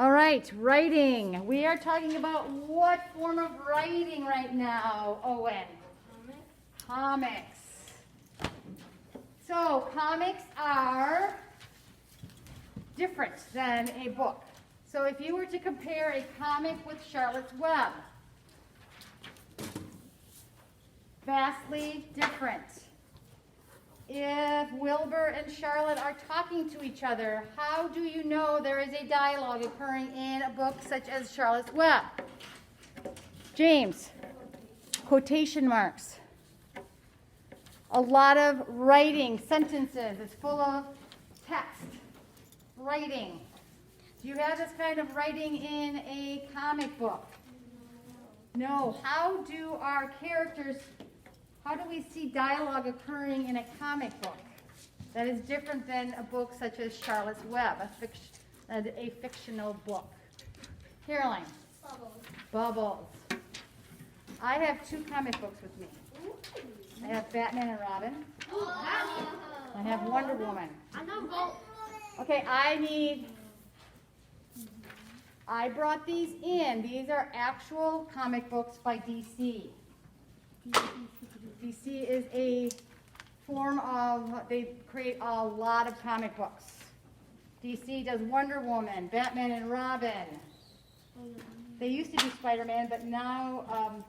All right, writing. We are talking about what form of writing right now, Owen? Comics. So comics are different than a book. So if you were to compare a comic with Charlotte's Web, vastly different. If Wilbur and Charlotte are talking to each other, how do you know there is a dialogue occurring in a book such as Charlotte's Web? James, quotation marks. A lot of writing, sentences. It's full of text, writing. Do you have this kind of writing in a comic book? No. How do we see dialogue occurring in a comic book that is different than a book such as Charlotte's Web, a fictional book? Caroline? Bubbles. I have two comic books with me. I have Batman and Robin. I have Wonder Woman. Okay, I brought these in. These are actual comic books by DC. DC is a form of, they create a lot of comic books. DC does Wonder Woman, Batman and Robin. They used to do Spider-Man, but now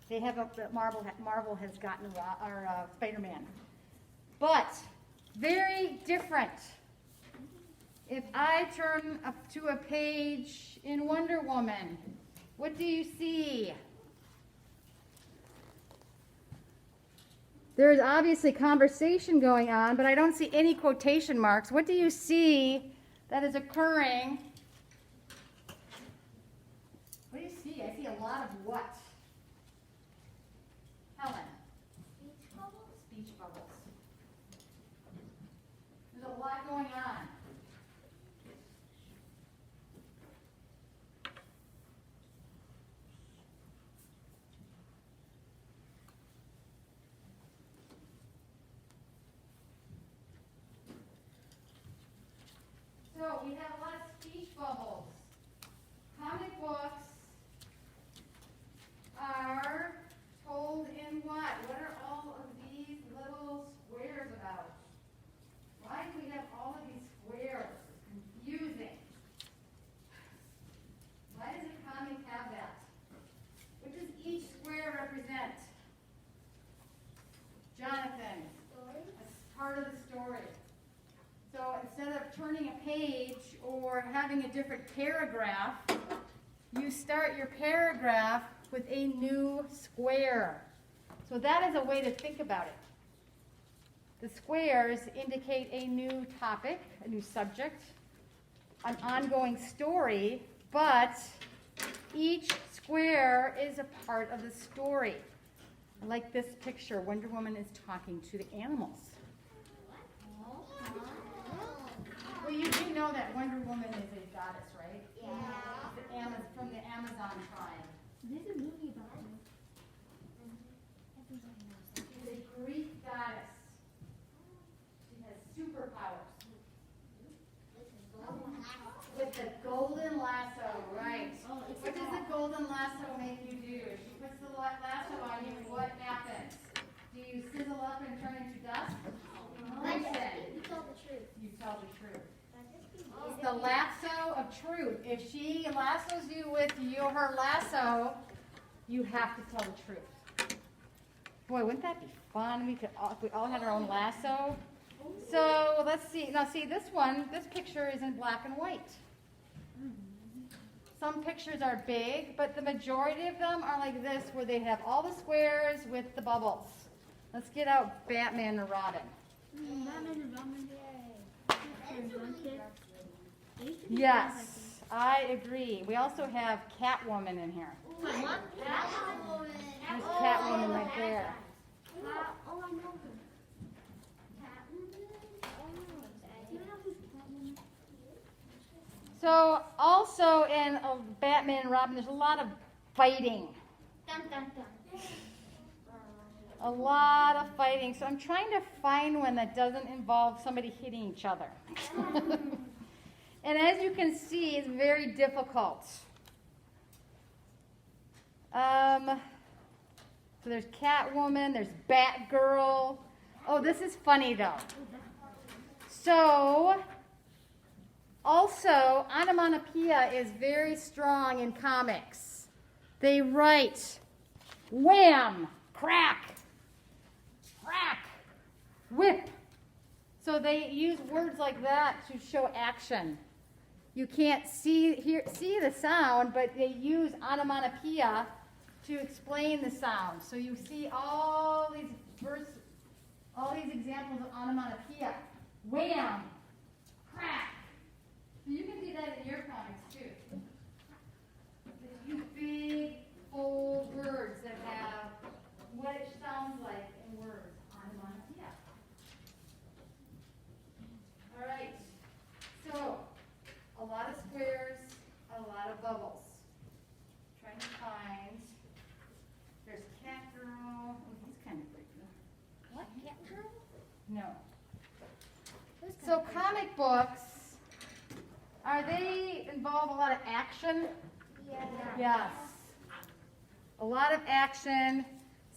they have Marvel has gotten Spider-Man. But very different. If I turn up to a page in Wonder Woman, what do you see? There's obviously conversation going on, but I don't see any quotation marks. What do you see that is occurring? What do you see? I see a lot of what? Helen? Speech bubbles? Speech bubbles. There's a lot going on. So we have a lot of speech bubbles. Comic books are told in what? What are all of these little squares about? Why do we have all of these squares? It's confusing. Why does a comic have that? What does each square represent? Jonathan. That's part of the story. So instead of turning a page or having a different paragraph, you start your paragraph with a new square. So that is a way to think about it. The squares indicate a new topic, a new subject, an ongoing story, but each square is a part of the story. Like this picture, Wonder Woman is talking to the animals. Well, you do know that Wonder Woman is a goddess, right? Yeah. From the Amazon tribe. There's a movie about her. She's a Greek goddess. She has superpowers. With the golden lasso, right. What does the golden lasso make you do? If she puts the lasso on you, what happens? Do you sizzle up and turn into dust? You tell the truth. You tell the truth. It's the lasso of truth. If she lassos you with her lasso, you have to tell the truth. Boy, wouldn't that be fun? If we all had our own lasso. So let's see. Now see this picture is in black and white. Some pictures are big, but the majority of them are like this, where they have all the squares with the bubbles. Let's get out Batman and Robin. Yes, I agree. We also have Catwoman in here. There's Catwoman right there. Oh, I know her. So also in Batman and Robin, there's a lot of fighting. A lot of fighting. So I'm trying to find one that doesn't involve somebody hitting each other. And as you can see, it's very difficult. So there's Catwoman, there's Batgirl. Oh, this is funny though. So, also, onomatopoeia is very strong in comics. They write wham, crack, crack, whip. So they use words like that to show action. You can't see the sound, but they use onomatopoeia to explain the sound. So you see all these examples of onomatopoeia. Wham, crack. So you can do that in your comics too. They use big, bold words that have what it sounds like in words. Onomatopoeia. All right. So a lot of squares, a lot of bubbles. Trying to find. There's Cat Girl. Oh, he's kind of creepy. What? Cat girl? No. So comic books, they involve a lot of action? Yeah. Yes. A lot of action.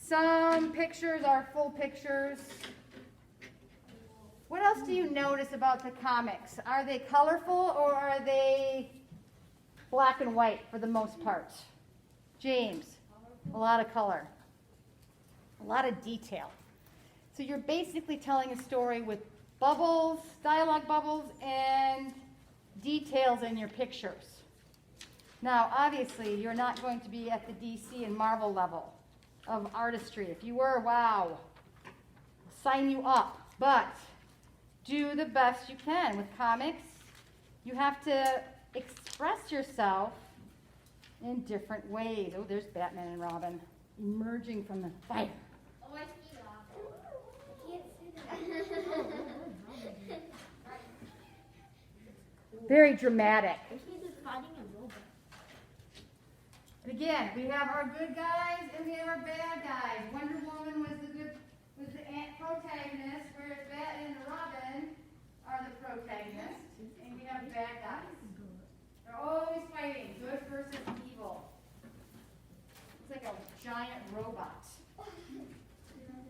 Some pictures are full pictures. What else do you notice about the comics? Are they colorful or are they black and white for the most part? James, a lot of color. A lot of detail. So you're basically telling a story with bubbles, dialogue bubbles, and details in your pictures. Now, obviously, you're not going to be at the DC and Marvel level of artistry. If you were, wow, sign you up. But do the best you can. With comics, you have to express yourself in different ways. Oh, there's Batman and Robin emerging from the fire. Oh, I see that. I can't see that. Very dramatic. He's just fighting a robot. And again, we have our good guys and we have our bad guys. Wonder Woman was the protagonist, whereas Batman and Robin are the protagonists, and we have bad guys. They're always fighting, good versus evil. It's like a giant robot.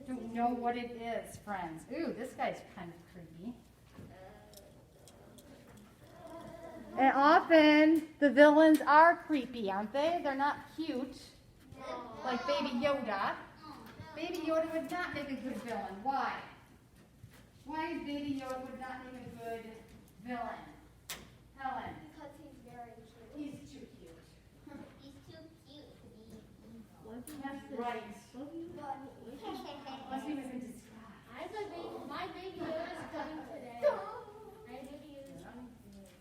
Don't know what it is, friends. Ooh, this guy's kind of creepy. And often the villains are creepy, aren't they? They're not cute, like Baby Yoda. Baby Yoda would not make a good villain. Why? Why is Baby Yoda would not make a good villain? Helen. Because he's very cute. He's too cute. He's too cute to be evil. That's right. Unless he was in disguise. My baby Yoda is coming today. My baby Yoda is coming today.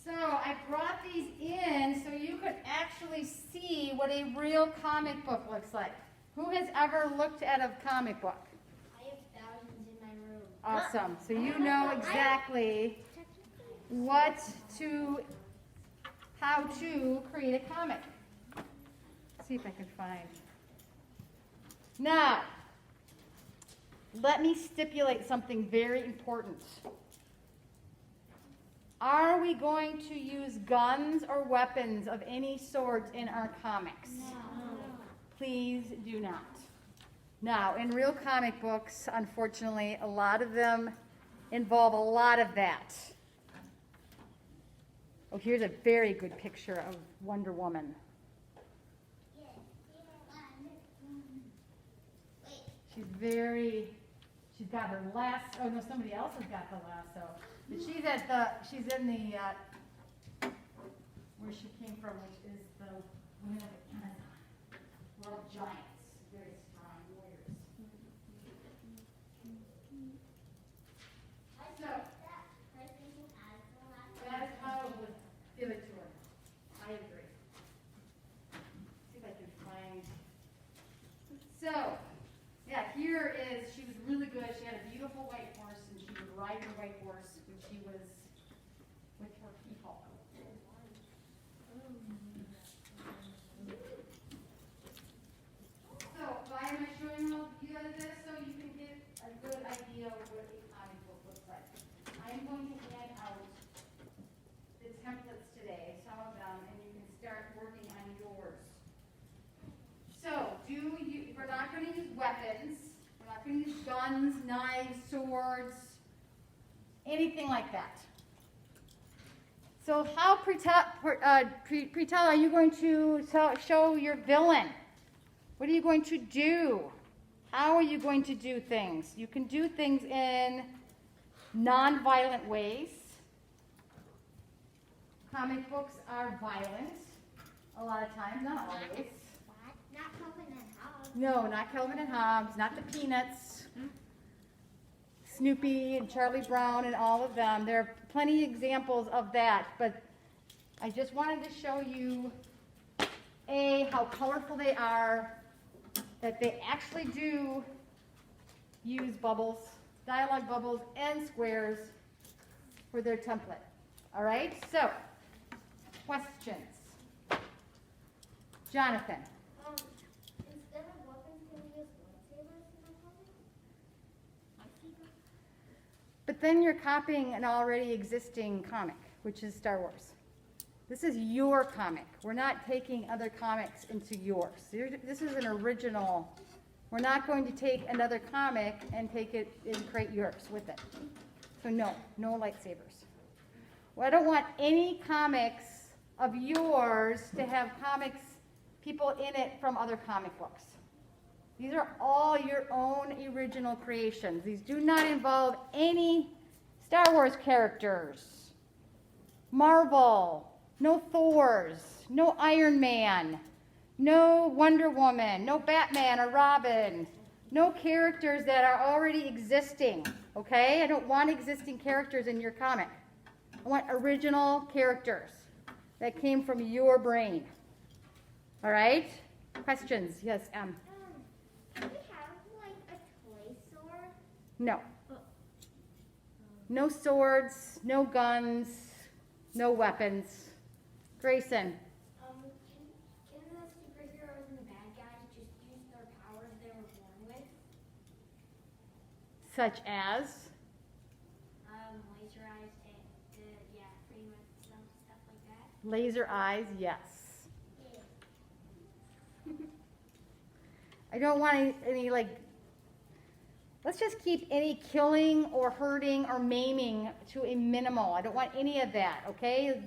So I brought these in so you could actually see what a real comic book looks like. Who has ever looked at a comic book? I have thousands in my room. Awesome. So you know exactly how to create a comic. Let's see if I can find. Now, let me stipulate something very important. Are we going to use guns or weapons of any sort in our comics? No. Please do not. Now, in real comic books, unfortunately, a lot of them involve a lot of that. Oh, here's a very good picture of Wonder Woman. She's got her lasso. Oh no, somebody else has got the lasso. But she's in the, where she came from, which is the women of the Amazon. We're all giants, very strong warriors. So, that's how I would give it to her. I agree. See if I can find. So, yeah, here is, she was really good. She had a beautiful white horse, and she would ride her white horse when she was with her people. going to use weapons. We're not going to use guns, knives, swords, anything like that. So how, Preetal, are you going to show your villain? What are you going to do? How are you going to do things? You can do things in non-violent ways. Comic books are violent a lot of times, not always. What? Not Calvin and Hobbes. No, not Calvin and Hobbes, not the Peanuts, Snoopy and Charlie Brown and all of them. There are plenty of examples of that, but I just wanted to show you, A, how colorful they are, that they actually do use bubbles, dialogue bubbles and squares for their template. All right, so questions. Jonathan. Instead of weapons, can we use lightsabers in our comic? Lightsaber? But then you're copying an already existing comic, which is Star Wars. This is your comic. We're not taking other comics into yours. This is an original. We're not going to take another comic and take it and create yours with it. So no lightsabers. Well, I don't want any comics of yours to have people in it from other comic books. These are all your own original creations. These do not involve any Star Wars characters, Marvel, no Thors, no Iron Man, no Wonder Woman, no Batman or Robin, no characters that are already existing, okay? I don't want existing characters in your comic. I want original characters that came from your brain. All right? Questions? Yes, M. Can we have like a toy sword? No. No swords, no guns, no weapons. Grayson. Can the superheroes and the bad guys just use their powers they were born with? Such as? Laser eyes and yeah, pretty much stuff like that. Laser eyes, yes. I don't want any let's just keep any killing or hurting or maiming to a minimal. I don't want any of that, okay?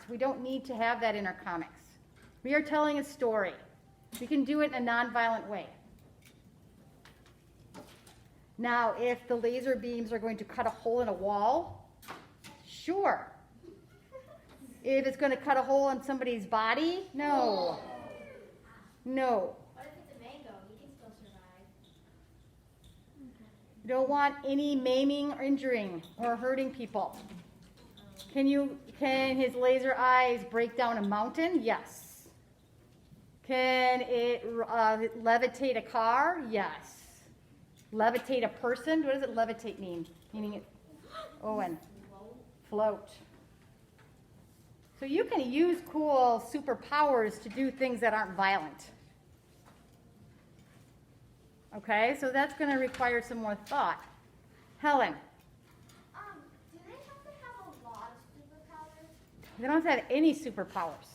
We don't need to have that in our comics. We are telling a story. We can do it in a non-violent way. Now, if the laser beams are going to cut a hole in a wall, sure. If it's going to cut a hole in somebody's body, no. No. What if it's a mango? He can still survive. You don't want any maiming or injuring or hurting people. Can his laser eyes break down a mountain? Yes. Can it levitate a car? Yes. Levitate a person? What does it levitate mean? Meaning it, Owen. Float. So you can use cool superpowers to do things that aren't violent. Okay, so that's going to require some more thought. Helen. Do they have to have a lot of superpowers? They don't have to have any superpowers.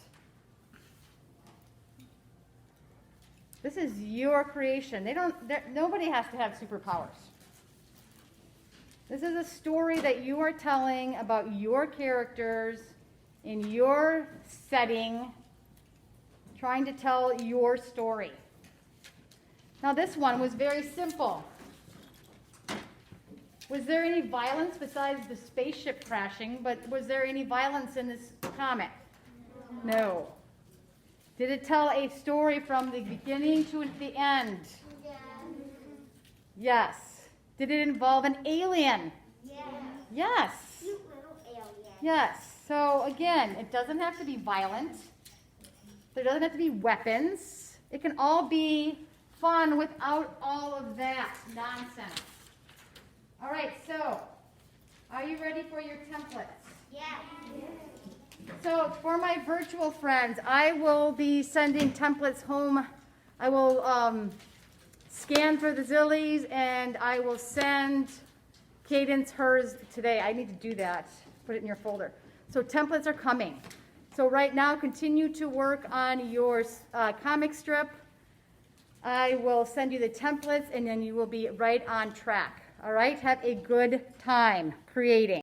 This is your creation. Nobody has to have superpowers. This is a story that you are telling about your characters in your setting, trying to tell your story. Now this one was very simple. Was there any violence besides the spaceship crashing, but was there any violence in this comic? No. Did it tell a story from the beginning to the end? Yeah. Yes. Did it involve an alien? Yeah. Yes. Cute little alien. Yes. So again, it doesn't have to be violent. There doesn't have to be weapons. It can all be fun without all of that nonsense. All right, so are you ready for your templates? Yeah. So for my virtual friends, I will be sending templates home. I will scan for the Zillies, and I will send Cadence hers today. I need to do that. Put it in your folder. So templates are coming. So right now, continue to work on your comic strip. I will send you the templates, and then you will be right on track. All right? Have a good time creating.